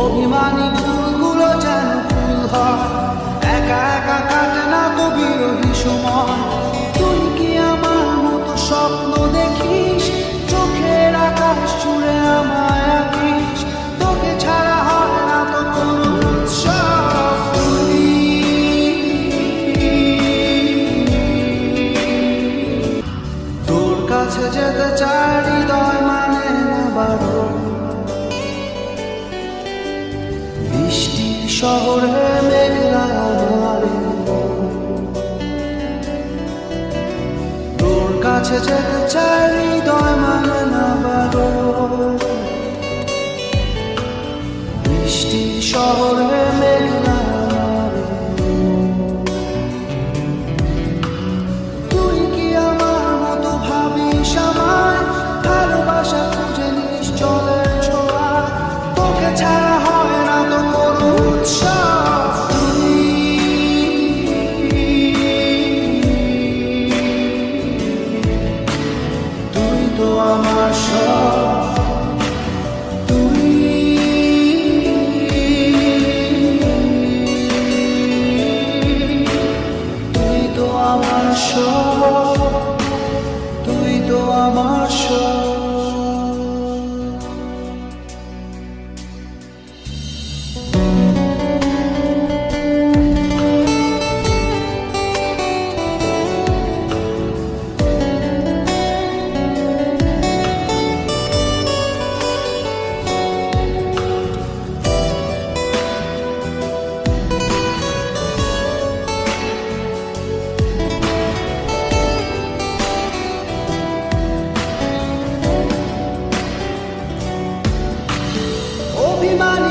অভিমানী ফুলগুলো যেন ফুল হয়, একা একা কাটে না তো বিরোহী সময়। তুই কি আমার মতো স্বপ্ন দেখিস, চোখের আকাশ জুড়ে আমায় আঁকিস? তোকে ছাড়া হয় না তো কোনো উৎসব। তোর কাছে যেতে চাই, হৃদয় মানে না বারণ। বৃষ্টির শহরে মেঘলা আধারে তোর কাছে যেতে চাই, হৃদয় মানে না বারণ। বৃষ্টির শহরে মেঘলা আধারে তুই কি আমার মতো ভাবিস আমায়? ভালোবাসা খুঁজে নিস জলের ছোঁয়া, তোকে ছাড়া হয় না তো কোনো উৎসব। তুই তো আমার সব, তুই তো আমার সব, তুই তো আমার সব। অভিমান